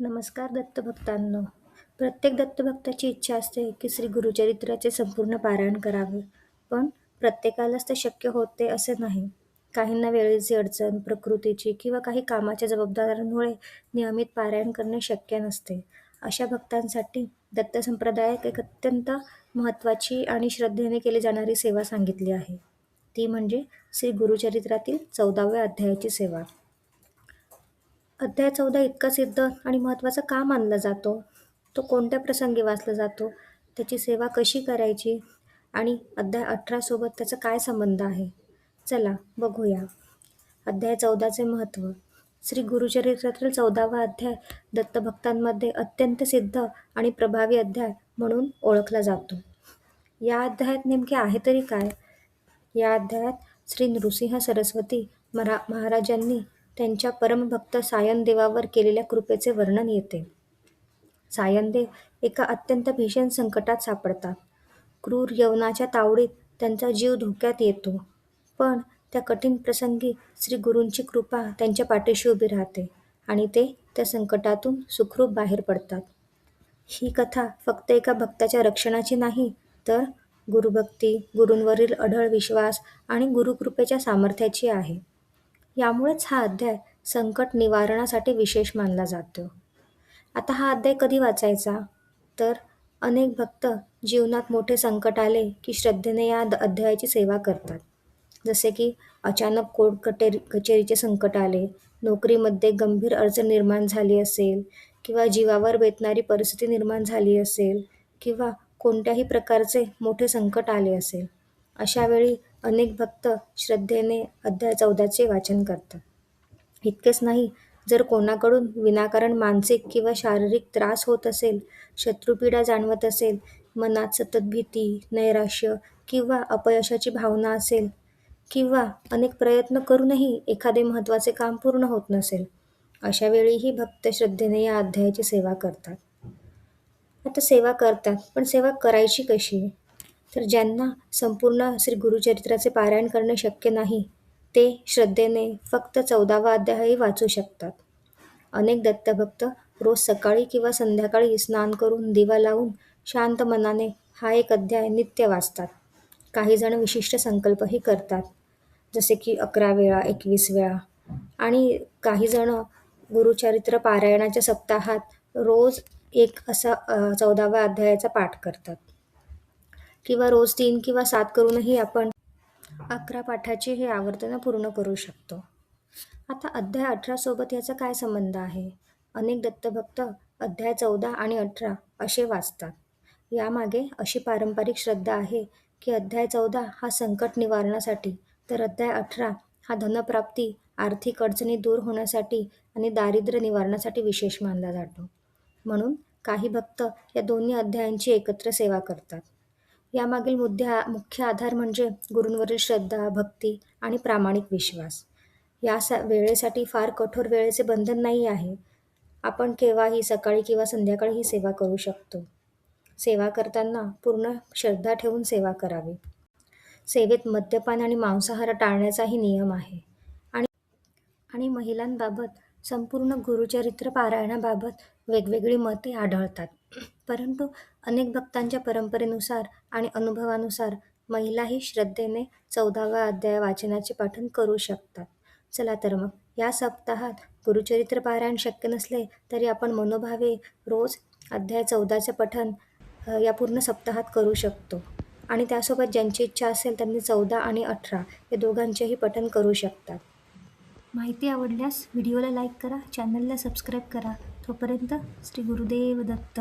नमस्कार दत्तभक्तांनो. प्रत्येक दत्तभक्ताची इच्छा असते की श्री गुरुचरित्राचे संपूर्ण पारायण करावे. पण प्रत्येकालाच ते शक्य होते असे नाही. काहींना वेळेची अडचण, प्रकृतीची किंवा काही कामाच्या जबाबदाऱ्यांमुळे नियमित पारायण करणे शक्य नसते. अशा भक्तांसाठी दत्त संप्रदायात एक अत्यंत महत्त्वाची आणि श्रद्धेने केली जाणारी सेवा सांगितली आहे. ती म्हणजे श्री गुरुचरित्रातील 14व्या अध्यायाची सेवा. अध्याय 14 इतका सिद्ध आणि महत्त्वाचा का मानला जातो? तो कोणत्या प्रसंगी वाचला जातो? त्याची सेवा कशी करायची? आणि अध्याय 18 सोबत त्याचा काय संबंध आहे? चला बघूया. अध्याय 14चे महत्त्व. श्री गुरुचरित्रातील 14वा अध्याय दत्तभक्तांमध्ये अत्यंत सिद्ध आणि प्रभावी अध्याय म्हणून ओळखला जातो. या अध्यायात नेमके आहे तरी काय? या अध्यायात श्री नृसिंह सरस्वती महाराजांनी त्यांच्या परमभक्त सायनदेवावर केलेल्या कृपेचे वर्णन येते. सायनदेव एका अत्यंत भीषण संकटात सापडतात. क्रूर यवनाच्या तावडीत त्यांचा जीव धोक्यात येतो. पण त्या कठीण प्रसंगी श्री गुरूंची कृपा त्यांच्या पाठीशी उभी राहते आणि ते त्या संकटातून सुखरूप बाहेर पडतात. ही कथा फक्त एका भक्ताच्या रक्षणाची नाही, तर गुरुभक्ती, गुरूंवरील अढळ विश्वास आणि गुरुकृपेच्या सामर्थ्याची आहे. यामुळेच हा अध्याय संकट निवारणासाठी विशेष मानला जातो. आता हा अध्याय कधी वाचायचा? तर अनेक भक्त जीवनात मोठे संकट आले की श्रद्धेने या अध्यायाची सेवा करतात. जसे की अचानक कोर्ट कचेरीचे संकट आले, नोकरीमध्ये गंभीर अडचण निर्माण झाली असेल, किंवा जीवावर बेतणारी परिस्थिती निर्माण झाली असेल, किंवा कोणत्याही प्रकारचे मोठे संकट आले असेल. अशा वेळी अनेक भक्त श्रद्धेने अध्याय 14चे वाचन करतात. इतकेच नाही, जर कोणाकडून विनाकारण मानसिक किंवा शारीरिक त्रास होत असेल, शत्रुपीडा जाणवत असेल, मनात सतत भीती, नैराश्य किंवा अपयशाची भावना असेल, किंवा अनेक प्रयत्न करूनही एखादे महत्त्वाचे काम पूर्ण होत नसेल, अशा वेळीही भक्त श्रद्धेने या अध्यायाची सेवा करतात. आता सेवा करतात, पण सेवा करायची कशी? तर ज्यांना संपूर्ण श्री गुरुचरित्राचे पारायण करणे शक्य नाही, ते श्रद्धेने फक्त 14वा अध्यायही वाचू शकतात. अनेक दत्तभक्त रोज सकाळी किंवा संध्याकाळी स्नान करून दिवा लावून शांत मनाने हा एक अध्याय नित्य वाचतात. काही जण विशिष्ट संकल्पही करतात, जसे की 11 वेळा, 21 वेळा. आणि काही जण गुरुचरित्र पारायणाच्या सप्ताहात रोज एक असा 14व्या अध्यायाचा पाठ करतात. किंवा रोज 3 किंवा 7 करूनही आपण 11 पाठाचे हे आवर्तन पूर्ण करू शकतो. आता अध्याय 18 सोबत याचा काय संबंध आहे? अनेक दत्तभक्त अध्याय 14 आणि 18 असे वाचतात. यामागे अशी पारंपरिक श्रद्धा आहे की अध्याय 14 हा संकट निवारणासाठी, तर अध्याय 18 हा धनप्राप्ती, आर्थिक अडचणी दूर होण्यासाठी आणि दारिद्र्य निवारणासाठी विशेष मानला जातो. म्हणून काही भक्त या दोन्ही अध्यायांची एकत्र सेवा करतात. यामागील मुख्य आधार म्हणजे गुरूंवरील श्रद्धा, भक्ती आणि प्रामाणिक विश्वास. या वेळेसाठी फार कठोर वेळेचे बंधन नाही आहे. आपण केव्हाही सकाळी किंवा संध्याकाळी ही सेवा करू शकतो. सेवा करताना पूर्ण श्रद्धा ठेवून सेवा करावी. सेवेत मद्यपान आणि मांसाहार टाळण्याचाही नियम आहे. आणि महिलांबाबत संपूर्ण गुरुचरित्र पारायणाबाबत वेगवेगळी मते आढळतात. परंतु अनेक भक्तांच्या परंपरेनुसार आणि अनुभवानुसार महिलाही श्रद्धेने 14वा अध्याय वाचनाचे पठण करू शकतात. चला तर मग या सप्ताहात गुरुचरित्र पारायण शक्य नसले तरी आपण मनोभावे रोज अध्याय 14चे पठण या पूर्ण सप्ताहात करू शकतो. आणि त्यासोबत ज्यांची इच्छा असेल त्यांनी 14 आणि 18 या दोघांचेही पठण करू शकतात. माहिती आवडल्यास व्हिडिओला लाईक करा, चॅनलला सबस्क्राईब करा. तोपर्यंत श्री गुरुदेव दत्त.